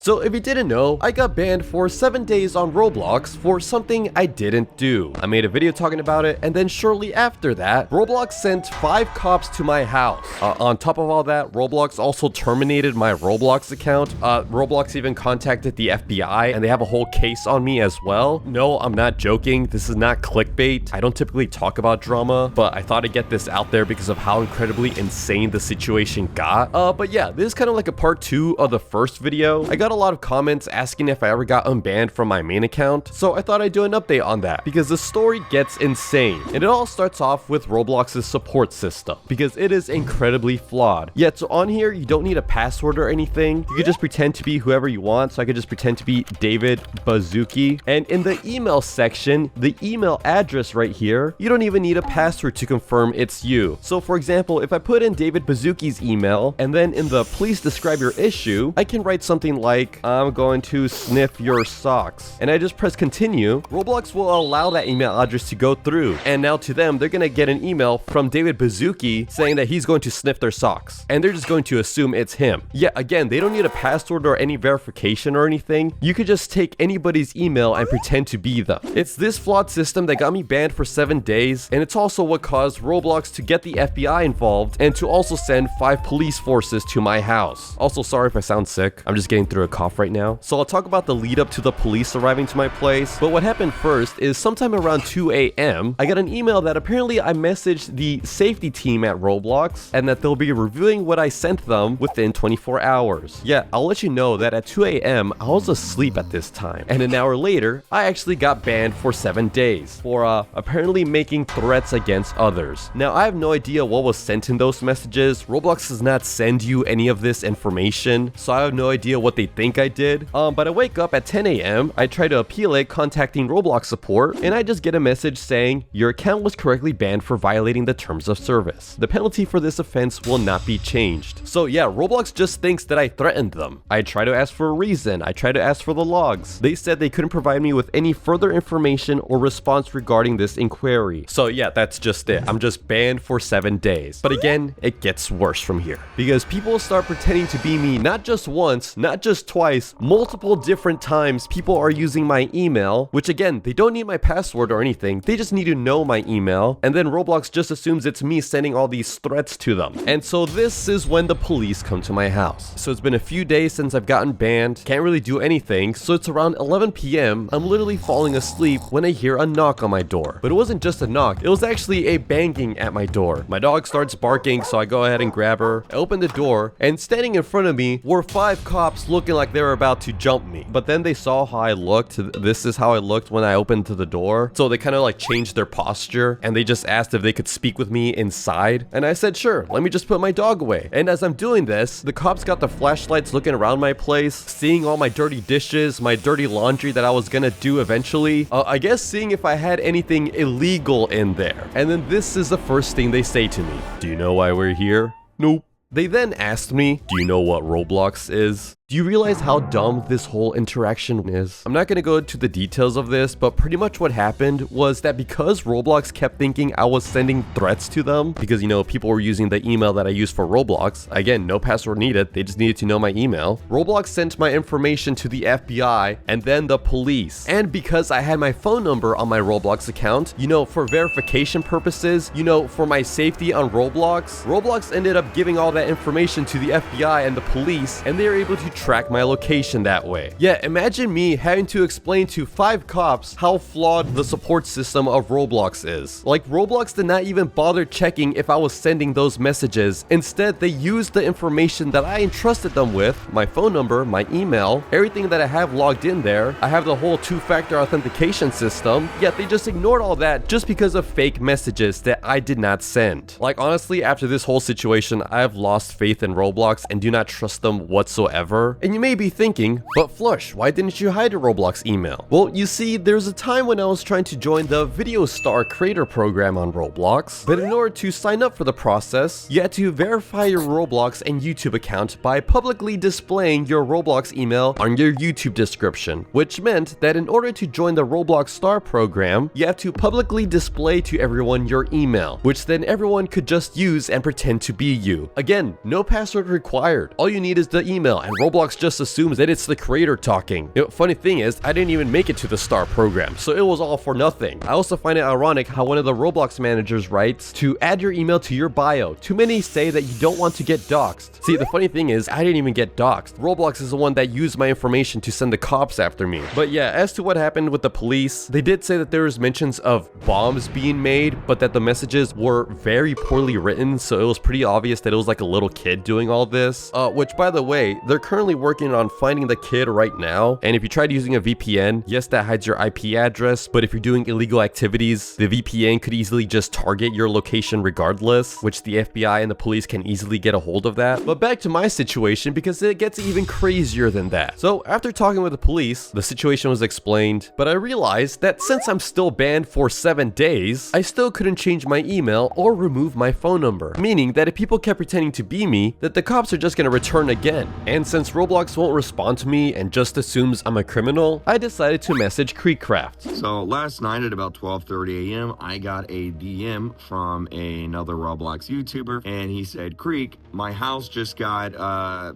So if you didn't know, I got banned for 7 days on Roblox for something I didn't do. I made a video talking about it, and then shortly after that, Roblox sent 5 cops to my house. On top of all that, Roblox also terminated my Roblox account. Roblox even contacted the FBI, and they have a whole case on me as well. No, I'm not joking. This is not clickbait. I don't typically talk about drama, but I thought I'd get this out there because of how incredibly insane the situation got. But yeah, this is kind of like a part 2 of the first video. I got a lot of comments asking if I ever got unbanned from my main account, so I thought I'd do an update on that because the story gets insane. And it all starts off with Roblox's support system because it is incredibly flawed. Yet, so on here, you don't need a password or anything. You can just pretend to be whoever you want. So I could just pretend to be David Bazuki. And in the email section, the email address right here, you don't even need a password to confirm it's you. So for example, if I put in David Bazuki's email and then in the please describe your issue, I can write something like, I'm going to sniff your socks. And I just press continue. Roblox will allow that email address to go through. And now to them, they're going to get an email from David Bazuki saying that he's going to sniff their socks. And they're just going to assume it's him. Yeah, again, they don't need a password or any verification or anything. You could just take anybody's email and pretend to be them. It's this flawed system that got me banned for 7 days. And it's also what caused Roblox to get the FBI involved and to also send 5 police forces to my house. Also, sorry if I sound sick. I'm just getting through a cough right now. So I'll talk about the lead up to the police arriving to my place. But what happened first is sometime around 2 a.m. I got an email that apparently I messaged the safety team at Roblox and that they'll be reviewing what I sent them within 24 hours. Yeah, I'll let you know that at 2 a.m. I was asleep at this time. And an hour later, I actually got banned for 7 days for apparently making threats against others. Now, I have no idea what was sent in those messages. Roblox does not send you any of this information, so I have no idea what they think I did. But I wake up at 10 a.m. I try to appeal it, contacting Roblox support, and I just get a message saying your account was correctly banned for violating the terms of service. The penalty for this offense will not be changed. So yeah, Roblox just thinks that I threatened them. I try to ask for a reason. I try to ask for the logs. They said they couldn't provide me with any further information or response regarding this inquiry. So yeah, that's just it. I'm just banned for 7 days. But again, it gets worse from here because people start pretending to be me not just once, not just twice, multiple different times. People are using my email, which again, they don't need my password or anything. They just need to know my email. And then Roblox just assumes it's me sending all these threats to them. And so this is when the police come to my house. So it's been a few days since I've gotten banned. Can't really do anything. So it's around 11 p.m. I'm literally falling asleep when I hear a knock on my door. But it wasn't just a knock. It was actually a banging at my door. My dog starts barking, so I go ahead and grab her. I open the door, and standing in front of me were 5 cops looking like they were about to jump me. But then they saw how I looked. This is how I looked when I opened to the door. So they kind of like changed their posture, and they just asked if they could speak with me inside. And I said, sure, let me just put my dog away. And as I'm doing this, the cops got the flashlights looking around my place, seeing all my dirty dishes, my dirty laundry that I was gonna do eventually. I guess seeing if I had anything illegal in there. And then this is the first thing they say to me. Do you know why we're here? Nope. They then asked me, do you know what Roblox is? Do you realize how dumb this whole interaction is? I'm not going to go into the details of this, but pretty much what happened was that because Roblox kept thinking I was sending threats to them, because, you know, people were using the email that I used for Roblox. Again, no password needed. They just needed to know my email. Roblox sent my information to the FBI and then the police. And because I had my phone number on my Roblox account, you know, for verification purposes, you know, for my safety on Roblox, Roblox ended up giving all that information to the FBI and the police, and they were able to track my location that way. Yeah, imagine me having to explain to 5 cops how flawed the support system of Roblox is. Like, Roblox did not even bother checking if I was sending those messages. Instead, they used the information that I entrusted them with, my phone number, my email, everything that I have logged in there. I have the whole 2-factor authentication system, yet they just ignored all that just because of fake messages that I did not send. Like, honestly, after this whole situation, I have lost faith in Roblox and do not trust them whatsoever. And you may be thinking, but Flush, why didn't you hide a Roblox email? Well, you see, there's a time when I was trying to join the Video Star Creator program on Roblox, but in order to sign up for the process, you had to verify your Roblox and YouTube account by publicly displaying your Roblox email on your YouTube description, which meant that in order to join the Roblox Star program, you have to publicly display to everyone your email, which then everyone could just use and pretend to be you. Again, no password required. All you need is the email, and Roblox Roblox just assumes that it's the creator talking. Funny thing is, I didn't even make it to the star program, so it was all for nothing. I also find it ironic how one of the Roblox managers writes to add your email to your bio. Too many say that you don't want to get doxxed. See, the funny thing is, I didn't even get doxxed. Roblox is the one that used my information to send the cops after me. But yeah, as to what happened with the police, they did say that there was mentions of bombs being made, but that the messages were very poorly written, so it was pretty obvious that it was like a little kid doing all this. Which, by the way, they're currently working on finding the kid right now, and if you tried using a VPN, yes, that hides your IP address, but if you're doing illegal activities, the VPN could easily just target your location regardless, which the FBI and the police can easily get a hold of that. But back to my situation, because it gets even crazier than that. So after talking with the police, the situation was explained, but I realized that since I'm still banned for 7 days, I still couldn't change my email or remove my phone number, meaning that if people kept pretending to be me, that the cops are just gonna return again. And since Roblox won't respond to me and just assumes I'm a criminal, I decided to message Creekcraft. So last night at about 12:30 a.m., I got a DM from another Roblox YouTuber, and he said, "Creek, my house just got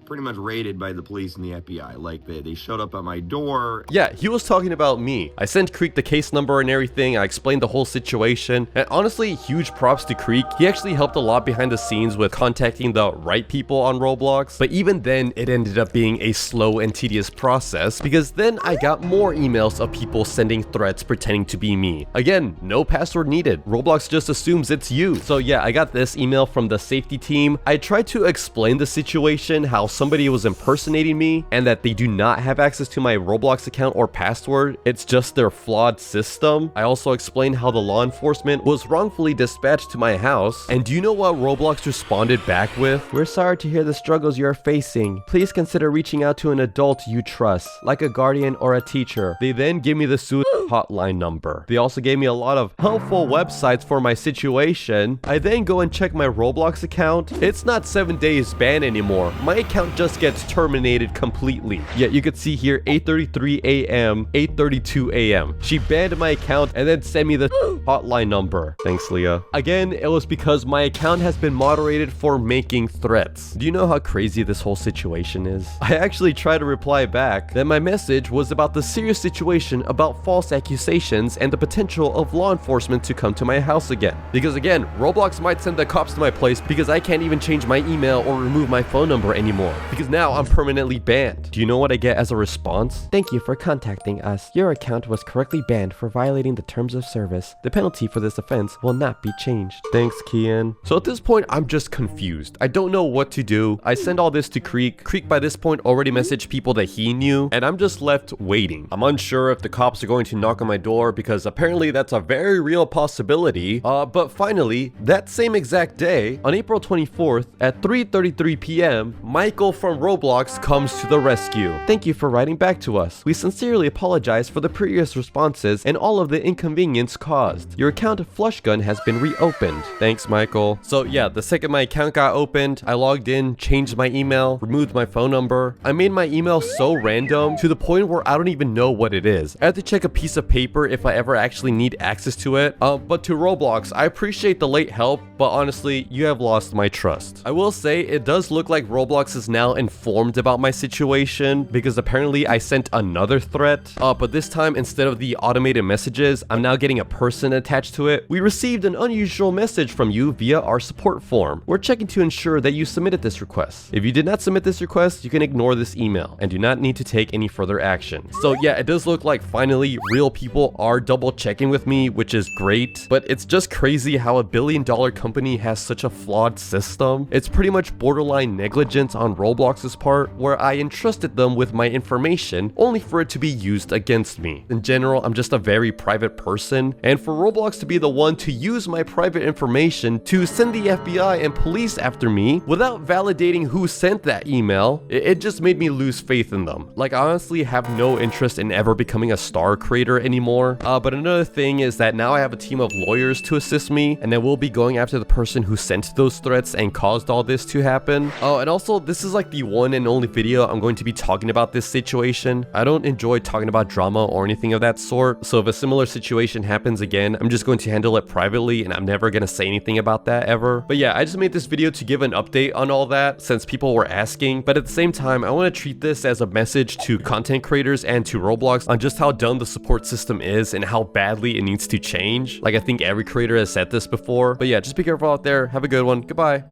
pretty much raided by the police and the FBI. Like they showed up at my door." Yeah, he was talking about me. I sent Creek the case number and everything. I explained the whole situation, and honestly, huge props to Creek. He actually helped a lot behind the scenes with contacting the right people on Roblox, but even then, it ended up being a slow and tedious process, because then I got more emails of people sending threats pretending to be me. Again, no password needed. Roblox just assumes it's you. So yeah, I got this email from the safety team. I tried to explain the situation, how somebody was impersonating me, and that they do not have access to my Roblox account or password. It's just their flawed system. I also explained how the law enforcement was wrongfully dispatched to my house. And do you know what Roblox responded back with? "We're sorry to hear the struggles you're facing. Please consider reaching out to an adult you trust, like a guardian or a teacher." They then gave me the suicide hotline number. They also gave me a lot of helpful websites for my situation. I then go and check my Roblox account. It's not 7 days ban anymore. My account just gets terminated completely. Yet you could see here 8:33 a.m., 8:32 a.m. She banned my account and then sent me the hotline number. Thanks, Leah. Again, it was because my account has been moderated for making threats. Do you know how crazy this whole situation is? I actually tried to reply back that my message was about the serious situation about false accusations and the potential of law enforcement to come to my house again. Because again, Roblox might send the cops to my place because I can't even change my email or remove my phone number anymore, because now I'm permanently banned. Do you know what I get as a response? "Thank you for contacting us. Your account was correctly banned for violating the terms of service. The penalty for this offense will not be changed." Thanks, Kian. So at this point, I'm just confused. I don't know what to do. I send all this to Creek. Creek by this point already messaged people that he knew, and I'm just left waiting. I'm unsure if the cops are going to knock on my door, because apparently that's a very real possibility. But finally, that same exact day, on April 24th at 3:33 p.m., Michael from Roblox comes to the rescue. "Thank you for writing back to us. We sincerely apologize for the previous responses and all of the inconvenience caused. Your account Flushgun has been reopened." Thanks, Michael. So yeah, the second my account got opened, I logged in, changed my email, removed my phone number. I made my email so random to the point where I don't even know what it is. I have to check a piece of paper if I ever actually need access to it. But to Roblox, I appreciate the late help, but honestly, you have lost my trust. I will say it does look like Roblox is now informed about my situation, because apparently I sent another threat, but this time instead of the automated messages, I'm now getting a person attached to it. "We received an unusual message from you via our support form. We're checking to ensure that you submitted this request. If you did not submit this request, you can ignore this email and do not need to take any further action." So yeah, it does look like finally real people are double checking with me, which is great, but it's just crazy how a billion-dollar company has such a flawed system. It's pretty much borderline negligence on Roblox's part, where I entrusted them with my information only for it to be used against me. In general, I'm just a very private person, and for Roblox to be the one to use my private information to send the FBI and police after me without validating who sent that email, it just made me lose faith in them. Like, I honestly have no interest in ever becoming a star creator anymore. But another thing is that now I have a team of lawyers to assist me, and then we'll be going after the person who sent those threats and caused all this to happen. Oh, and also, this is like the one and only video I'm going to be talking about this situation. I don't enjoy talking about drama or anything of that sort, so if a similar situation happens again, I'm just going to handle it privately, and I'm never gonna say anything about that ever. But yeah, I just made this video to give an update on all that, since people were asking, but at the same time, I want to treat this as a message to content creators and to Roblox on just how dumb the support system is and how badly it needs to change. Like, I think every creator has said this before. But yeah, just be careful out there. Have a good one. Goodbye.